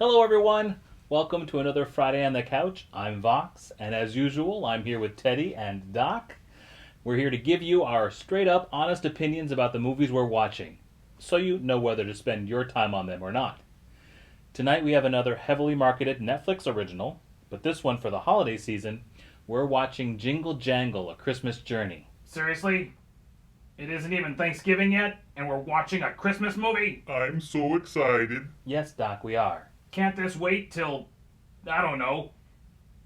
Hello, everyone. Welcome to another Friday on the Couch. I'm Vox, and as usual, I'm here with Teddy and Doc. We're here to give you our straight up, honest opinions about the movies we're watching, so you know whether to spend your time on them or not. Tonight, we have another heavily marketed Netflix original, but this one for the holiday season, we're watching Jingle Jangle, A Christmas Journey. Seriously? It isn't even Thanksgiving yet, and we're watching a Christmas movie? I'm so excited. Yes, Doc, we are. Can't this wait till, I don't know,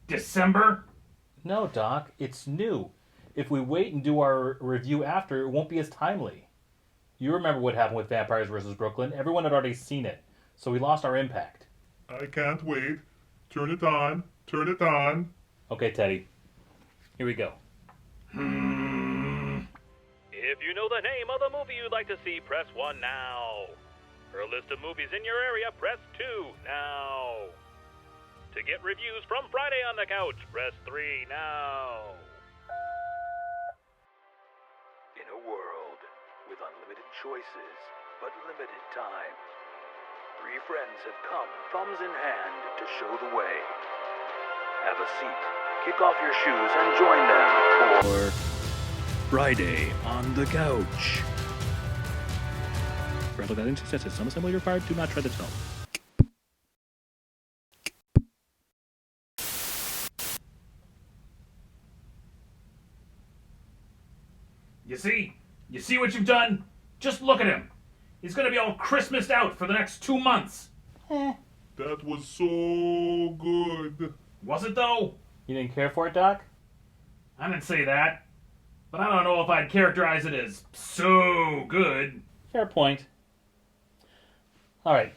December? No, Doc, it's new. If we wait and do our review after, it won't be as timely. You remember what happened with Vampires vs. Brooklyn. Everyone had already seen it, so we lost our impact. I can't wait. Turn it on. Turn it on. Okay, Teddy. Here we go. If you know the name of the movie you'd like to see, press 1 now. For a list of movies in your area, press 2 now. To get reviews from Friday on the Couch, press 3 now. In a world with unlimited choices, but limited time, 3 friends have come thumbs in hand to show the way. Have a seat, kick off your shoes, and join them for Friday on the Couch. Rather than successes, some assembly required. Do not tread the toe. You see what you've done? Just look at him. He's gonna be all Christmased out for the next 2 months. That was so good. Was it though? You didn't care for it, Doc? I didn't say that. But I don't know if I'd characterize it as so good. Fair point. Alright,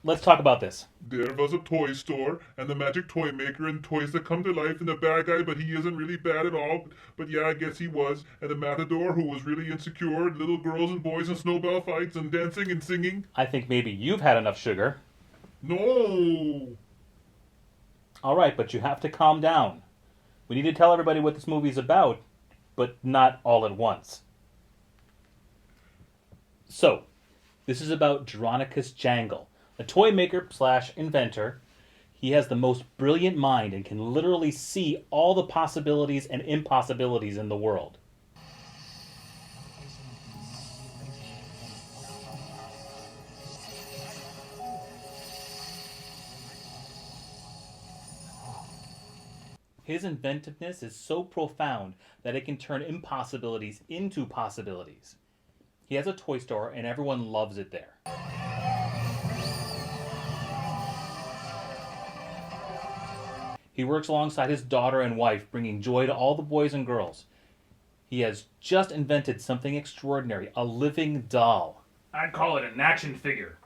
let's talk about this. There was a toy store, and the magic toy maker and toys that come to life, and the bad guy, but he isn't really bad at all. But yeah, I guess he was. And the matador, who was really insecure, and little girls and boys and snowball fights and dancing and singing. I think maybe you've had enough sugar. No! Alright, but you have to calm down. We need to tell everybody what this movie's about, but not all at once. So, this is about Dronacus Jangle, a toy maker / inventor. He has the most brilliant mind and can literally see all the possibilities and impossibilities in the world. His inventiveness is so profound that it can turn impossibilities into possibilities. He has a toy store and everyone loves it there. He works alongside his daughter and wife, bringing joy to all the boys and girls. He has just invented something extraordinary, a living doll. I'd call it an action figure.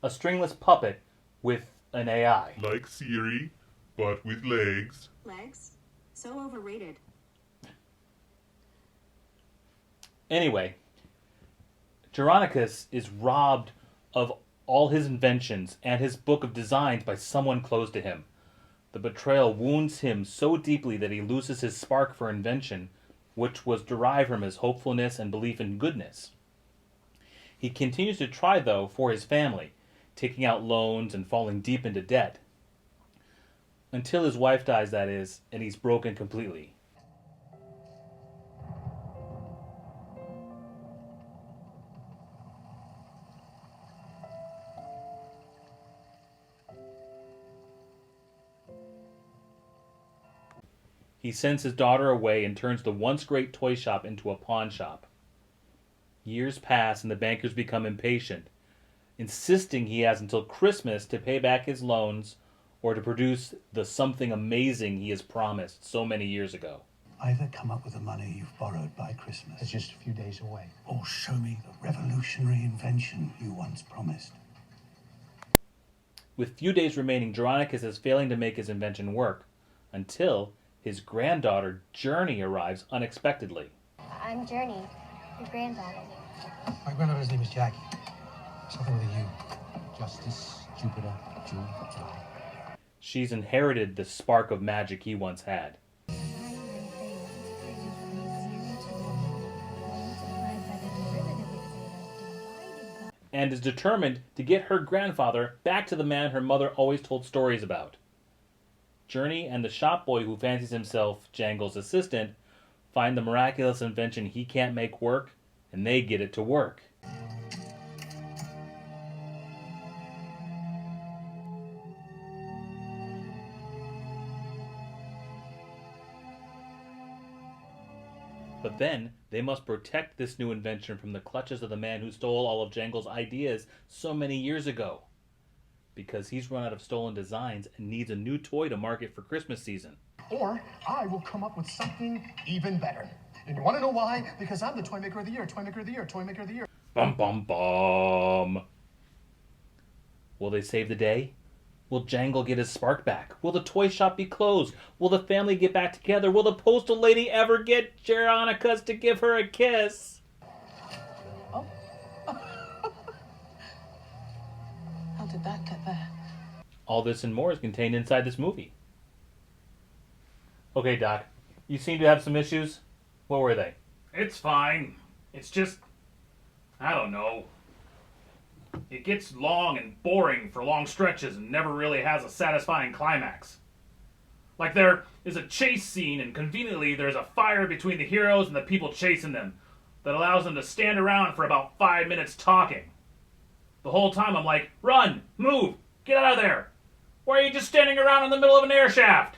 A stringless puppet with an AI. Like Siri, but with legs. Legs? So overrated. Anyway, Dronacus is robbed of all his inventions and his book of designs by someone close to him. The betrayal wounds him so deeply that he loses his spark for invention, which was derived from his hopefulness and belief in goodness. He continues to try, though, for his family, taking out loans and falling deep into debt. Until his wife dies, that is, and he's broken completely. He sends his daughter away and turns the once great toy shop into a pawn shop. Years pass and the bankers become impatient, insisting he has until Christmas to pay back his loans or to produce the something amazing he has promised so many years ago. Either come up with the money you've borrowed by Christmas. It's just a few days away. Or show me the revolutionary invention you once promised. With few days remaining, Dronacus is failing to make his invention work until his granddaughter, Journey, arrives unexpectedly. I'm Journey, your granddaughter. My granddaughter's name is Jackie. Something with a U. Justice, Jupiter, June, July. She's inherited the spark of magic he once had. and is determined to get her grandfather back to the man her mother always told stories about. Journey and the shop boy who fancies himself Jangle's assistant find the miraculous invention he can't make work, and they get it to work. But then, they must protect this new invention from the clutches of the man who stole all of Jangle's ideas so many years ago. Because he's run out of stolen designs and needs a new toy to market for Christmas season. Or I will come up with something even better. And you want to know why? Because I'm the Toy Maker of the Year, Toy Maker of the Year, Toy Maker of the Year. Bum bum bum. Will they save the day? Will Jangle get his spark back? Will the toy shop be closed? Will the family get back together? Will the postal lady ever get Veronicas to give her a kiss? Oh. How did that get there? All this and more is contained inside this movie. Okay, Doc. You seem to have some issues. What were they? It's fine. It's just, I don't know. It gets long and boring for long stretches and never really has a satisfying climax. Like there is a chase scene and conveniently there's a fire between the heroes and the people chasing them that allows them to stand around for about 5 minutes talking. The whole time I'm like, run, move, get out of there. Why are you just standing around in the middle of an air shaft?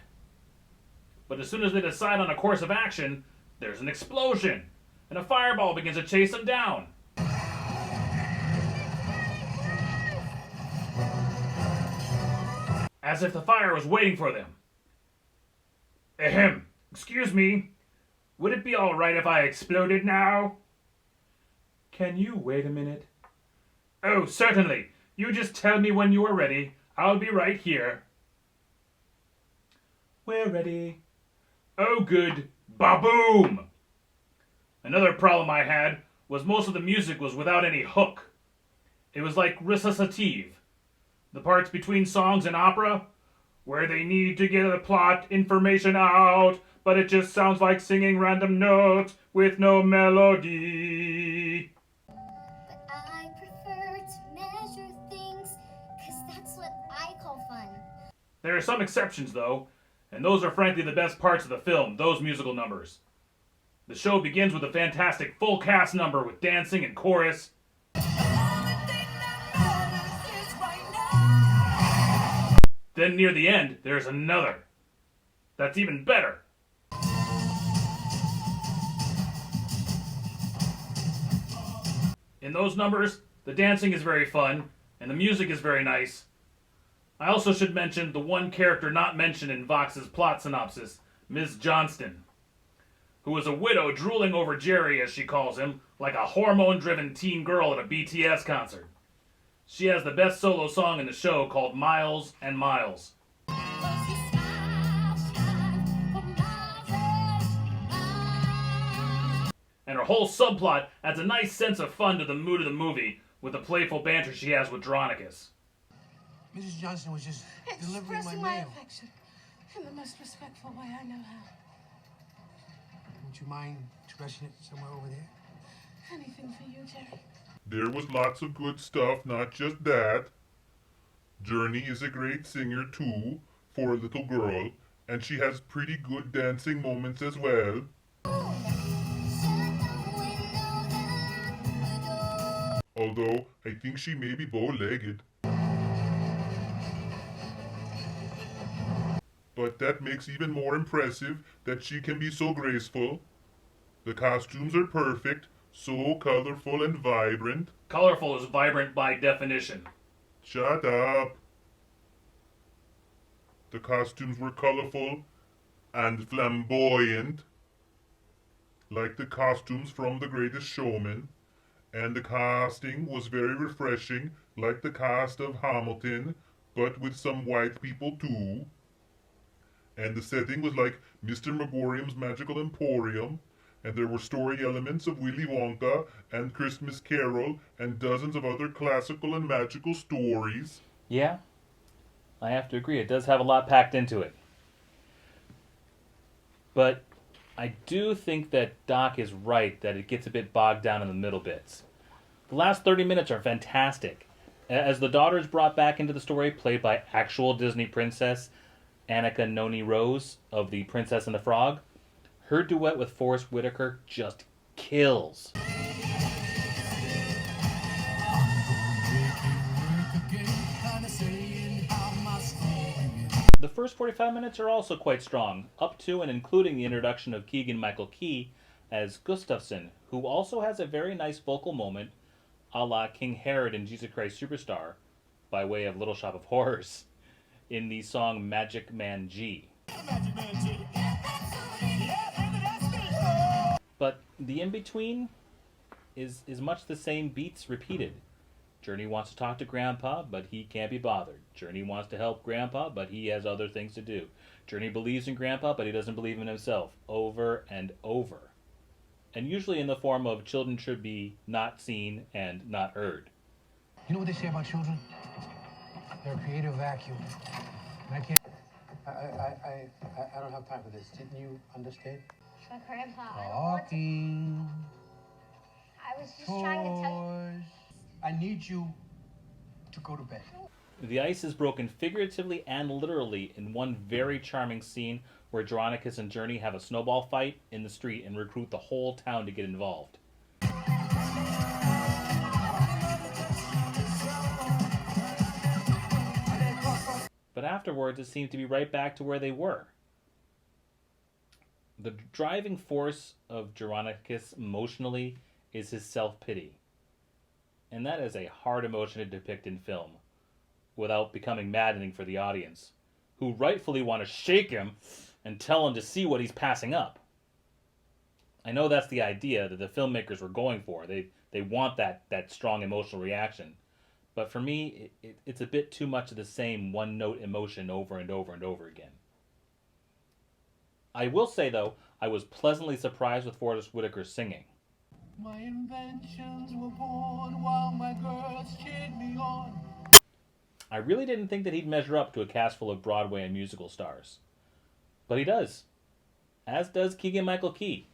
But as soon as they decide on a course of action, there's an explosion and a fireball begins to chase them down. As if the fire was waiting for them. Ahem. Excuse me. Would it be alright if I exploded now? Can you wait a minute? Oh, certainly. You just tell me when you are ready. I'll be right here. We're ready. Oh, good. Ba-boom! Another problem I had was most of the music was without any hook. It was like recitative. The parts between songs and opera, where they need to get the plot information out, but it just sounds like singing random notes with no melody. But I prefer to measure things, because that's what I call fun. There are some exceptions, though, and those are frankly the best parts of the film, those musical numbers. The show begins with a fantastic full cast number with dancing and chorus. Then near the end, there's another. That's even better. In those numbers, the dancing is very fun, and the music is very nice. I also should mention the one character not mentioned in Vox's plot synopsis, Ms. Johnston, who is a widow drooling over Jerry, as she calls him, like a hormone-driven teen girl at a BTS concert. She has the best solo song in the show called Miles and Miles. And her whole subplot adds a nice sense of fun to the mood of the movie with the playful banter she has with Veronicas. Mrs. Johnson was just delivering Expressing my my mail. affection in the most respectful way I know how. Would you mind expressing it somewhere over there? Anything for you, Jerry. There was lots of good stuff, not just that. Journey is a great singer too, for a little girl, and she has pretty good dancing moments as well. Although, I think she may be bow-legged. But that makes even more impressive that she can be so graceful. The costumes are perfect, so colorful and vibrant. Colorful is vibrant by definition. Shut up. The costumes were colorful and flamboyant, like the costumes from The Greatest Showman, and the casting was very refreshing, like the cast of Hamilton, but with some white people too. And the setting was like Mr. Megorium's Magical Emporium, and there were story elements of Willy Wonka and Christmas Carol and dozens of other classical and magical stories. Yeah, I have to agree. It does have a lot packed into it. But I do think that Doc is right that it gets a bit bogged down in the middle bits. The last 30 minutes are fantastic. As the daughter is brought back into the story, played by actual Disney princess Annika Noni Rose of The Princess and the Frog, her duet with Forrest Whitaker just kills. The first 45 minutes are also quite strong, up to and including the introduction of Keegan-Michael Key as Gustafsson, who also has a very nice vocal moment a la King Herod in Jesus Christ Superstar, by way of Little Shop of Horrors, in the song Magic Man G. But the in-between is much the same beats repeated. Journey wants to talk to Grandpa, but he can't be bothered. Journey wants to help Grandpa, but he has other things to do. Journey believes in Grandpa, but he doesn't believe in himself. Over and over. And usually in the form of children should be not seen and not heard. You know what they say about children? They're a creative vacuum. And I can't. I don't have time for this. Didn't you understand? But Grandpa, I don't want to. Talking. I was just trying to tell you. I need you to go to bed. The ice is broken figuratively and literally in one very charming scene where Geronicus and Journey have a snowball fight in the street and recruit the whole town to get involved. But afterwards, it seems to be right back to where they were. The driving force of Geronicus emotionally is his self-pity. And that is a hard emotion to depict in film, without becoming maddening for the audience, who rightfully want to shake him and tell him to see what he's passing up. I know that's the idea that the filmmakers were going for. They want that strong emotional reaction. But for me, it's a bit too much of the same one-note emotion over and over and over again. I will say, though, I was pleasantly surprised with Forrest Whitaker's singing. My inventions were born while my girls cheered me on. I really didn't think that he'd measure up to a cast full of Broadway and musical stars. But he does. As does Keegan-Michael Key.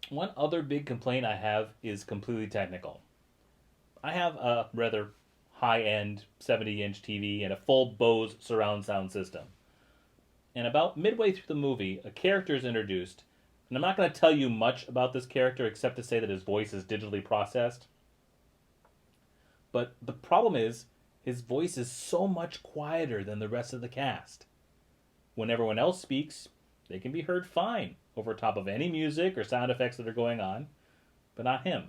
One other big complaint I have is completely technical. I have a rather high-end 70-inch TV and a full Bose surround sound system. And about midway through the movie, a character is introduced. And I'm not going to tell you much about this character except to say that his voice is digitally processed. But the problem is, his voice is so much quieter than the rest of the cast. When everyone else speaks, they can be heard fine over top of any music or sound effects that are going on, but not him.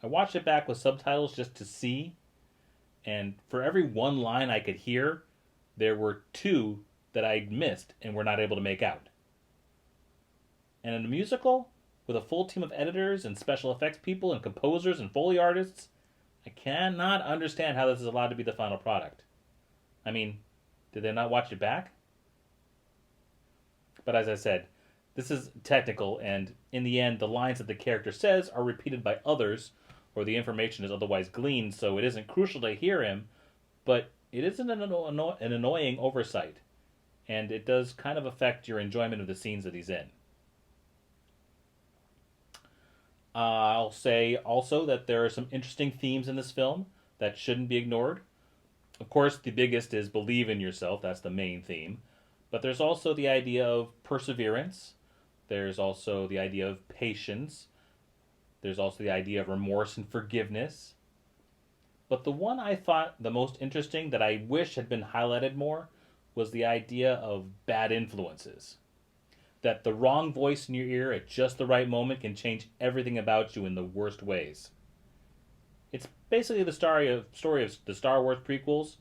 I watched it back with subtitles just to see, and for every one line I could hear, there were two that I'd missed and were not able to make out. And in a musical, with a full team of editors and special effects people and composers and Foley artists, I cannot understand how this is allowed to be the final product. I mean, did they not watch it back? But as I said, this is technical, and in the end, the lines that the character says are repeated by others, or the information is otherwise gleaned, so it isn't crucial to hear him, but it isn't an annoying oversight, and it does kind of affect your enjoyment of the scenes that he's in. I'll say also that there are some interesting themes in this film that shouldn't be ignored. Of course, the biggest is believe in yourself. That's the main theme. But there's also the idea of perseverance. There's also the idea of patience. There's also the idea of remorse and forgiveness. But the one I thought the most interesting that I wish had been highlighted more was the idea of bad influences. That the wrong voice in your ear at just the right moment can change everything about you in the worst ways. It's basically the story of the Star Wars prequels,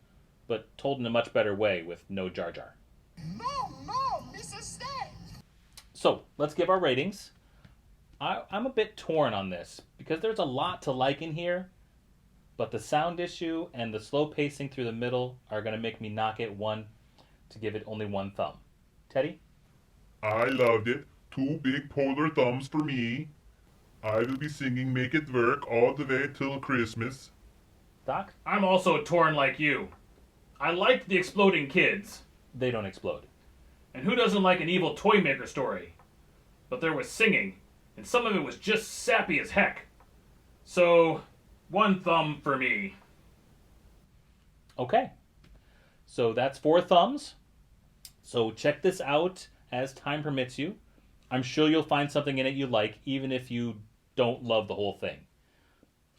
but told in a much better way with no Jar Jar. No, Mrs. Stay. So, let's give our ratings. I'm a bit torn on this, because there's a lot to like in here, but the sound issue and the slow pacing through the middle are going to make me knock it one to give it only one thumb. Teddy? I loved it. 2 big polar thumbs for me. I will be singing Make It Work all the way till Christmas. Doc? I'm also torn like you. I liked the exploding kids. They don't explode. And who doesn't like an evil toy maker story? But there was singing. and some of it was just sappy as heck. So, 1 thumb for me. Okay. So that's 4 thumbs. So check this out as time permits you. I'm sure you'll find something in it you like, even if you don't love the whole thing.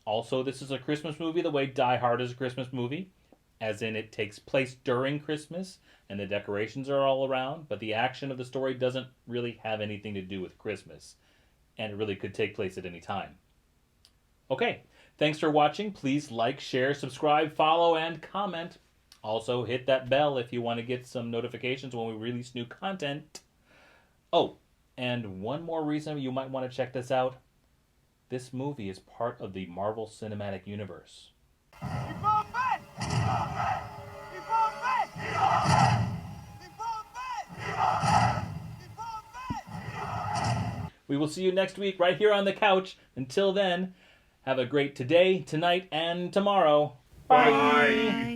Also, this is a Christmas movie the way Die Hard is a Christmas movie, as in it takes place during Christmas and the decorations are all around, but the action of the story doesn't really have anything to do with Christmas, and it really could take place at any time. Okay, thanks for watching. Please like, share, subscribe, follow, and comment. Also, hit that bell if you want to get some notifications when we release new content. Oh, and one more reason you might want to check this out. This movie is part of the Marvel Cinematic Universe. We will see you next week right here on the couch. Until then, have a great today, tonight, and tomorrow. Bye. Bye.